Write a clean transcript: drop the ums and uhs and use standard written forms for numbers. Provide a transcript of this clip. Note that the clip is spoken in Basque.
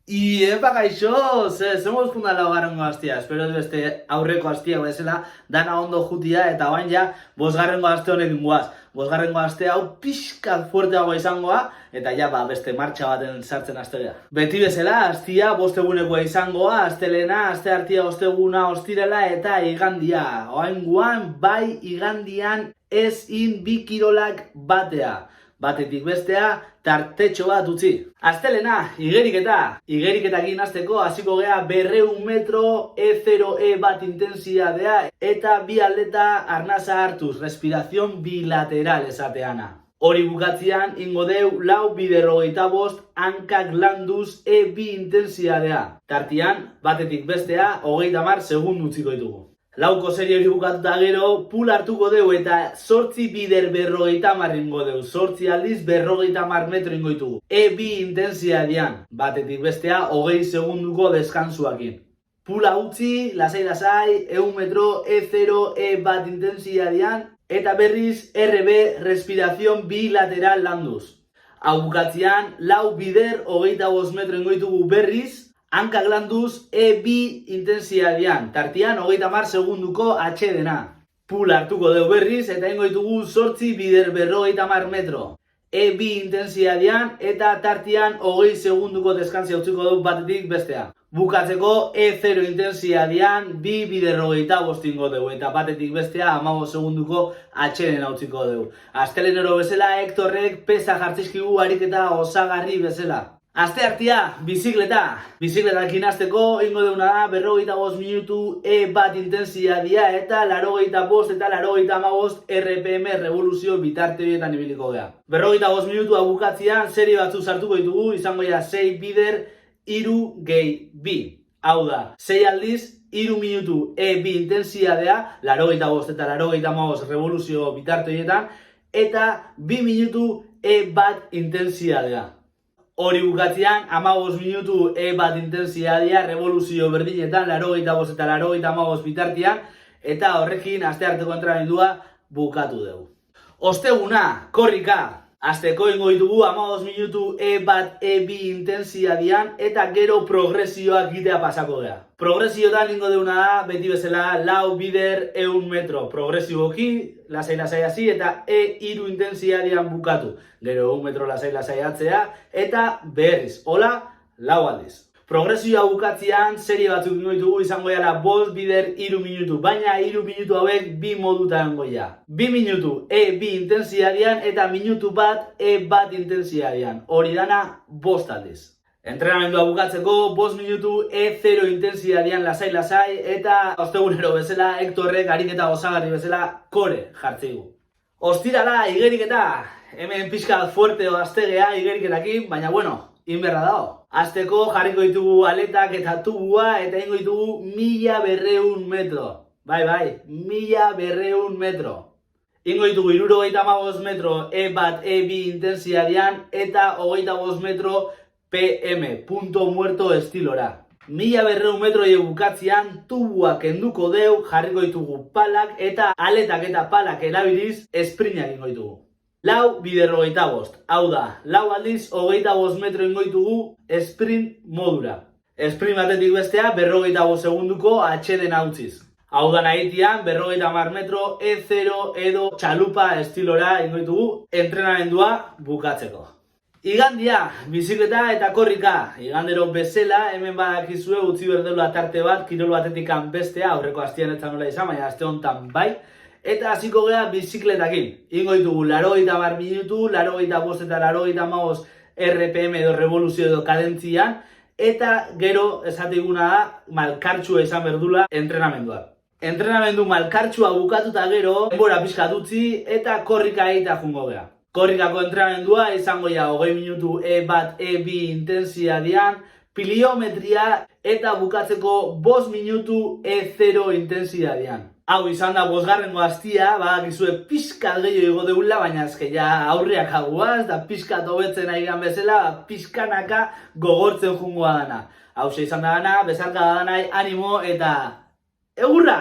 Epa gaixo, zemoz junda laugarrengo astia, espero du beste aurreko astia bezala, dana ondo jutia eta bain ja, bosgarrengo aste honekin guaz. Bosgarrengo aste hau pixkat fuerteagoa izangoa, eta ja, beste martxa baten sartzen astegea. Beti bezala, astia bostegunekoa izangoa, astelena, asteartia osteguna, ostirela eta igandia. Oaingoan, bai igandian ezin bi kirolak batea. Batetik bestea, tartetxo bat utzi. Astelena, igeriketakin hasteko hasiko gea 200 metro E0E bat intensidadea eta bi aldeta arnasa hartuz, respiración bilateral esateana. Hori bukatzean, ingo deu 4:55 hankak landuz E2 intensidadea. Tartian, batetik bestea, 30 segundu utziko ditugu. Lauko serie hori bukatuta gero, pul hartuko deu eta 8 bider 50 ingo deu. 8 aldiz 50 metro ingo ditugu. E2 intensidadian, batetik bestea 20 segunduko deskansuakin. Pula utzi, lasai, 100 metro E0 E1 intensidadian, eta berriz RB respiración bilateral landuz. Hau bukatzean, 4 bider 25 metro ingo ditugu berriz, hankak landuz E2 intensidadian, tartian 30 segunduko atxedena. Pul hartuko deu berriz eta ingo ditugu 8 bider 50 metro. E2 intensidadian eta tartian 20 segunduko deskantzia utziko deu batetik bestea. Bukatzeko E0 intensidadian 2 bider 25 ingo deu eta batetik bestea 15 segunduko atxedena utziko deu. Astelenero bezala Hektorrek pesa jartzizkigu ariketa osagarri bezala. Asteartia, bizikletakin hasteko ingo deuna da 45 minutu E1 intensidadia eta 85 eta 85 RPM revoluzio bitarte horietan ibiliko gea. 45 minutua bukatzean serie batzu sartuko ditugu, izango ja 6 bider 3 gehi 2. Hau da, 6 aldiz 3 minutu E2 intensidadea, 85 eta 85 revoluzio bitarte horietan, eta 2 minutu E1 intensidadea. Hori bukatzean, 15 minutu E1 intensidadea, revoluzio berdinetan, 85 eta 85 bitartian, eta horrekin astearteko entrenamendua bukatu dugu. Osteguna, korrika! Asteko ingo ditugu 15 minutu E1 E2 intensidadian eta gero progresioak gitea pasako gea. Progresiotan ingo deuna da, beti bezala, 4 bider 100 metro. Progresioki, lasai hasi eta E3 intensidadian bukatu. Gero 1 metro lasai atzea eta berriz, hola, 4 aldiz. Progresioa bukatzean serie batzuk ingo ditugu izango jala 5 bider 3 minutu, baina 3 minutu hauek 2 moduta ingo ja. 2 minutu E2 intensidadian eta minutu bat E1 intensidadian. Hori dana 5 aldiz. Entrenamendua bukatzeko 5 minutu E0 intensidadian lasai eta ostegunero bezala Hektorrek ariketa osagarri bezala kore jartzeigu. Ostirala igeriketa, hemen pixka fuerte astegea igeriketakin, baina bueno, inberra dago. Azteko jarriko ditugu aletak eta tubua eta ingo ditugu 1200 metro. Bai, 1200 metro. Ingo ditugu 75 metro E1 E2 intensidadian eta 25 metro PM, punto muerto estilora. 1200 metro bukatzean tubua kenduko deu, jarriko ditugu palak eta aletak eta palak erabiliz esprinak ingo ditugu. 4 bider 25, hau da, 4 aldiz 25 metro ingo ditugu sprint modura. Sprint batetik bestea 45 segunduko atxeden utziz. Hau da nahitian 50 metro E0 edo txalupa estilora ingo ditugu entrenamendua bukatzeko. Igandia, bizikleta eta korrika. Igandero bezala, hemen badakizue utzi berdela tarte bat, kirol batetik bestea, aurreko astian etzan nola izan, baina aste honetan bai. Eta hasiko gea bizikletakin. Ingo ditugu 80 minutu, 85 eta 85 RPM edo revoluzio edo kadentzian, eta gero esatiguna da malkartsua izan berdula entrenamendua. Entrenamendu malkartsua bukatuta gero, denbora pixkat utzi eta korrika egitea jungo gea. Korrikako entrenamendua izango ja 20 minutu E1 E2 intensidadian, pliometria eta bukatzeko 5 minutu E0 intensidadian. Hau izan da 5. astia, badakizue pixkat gehiago igo deula, baina ezke ja aurriak haguaz, da pixkat hobetzen ari gan bezala, pixkanaka gogortzen jungoa dana. Hau izan da dana, bezarka da danai, animo eta egurra!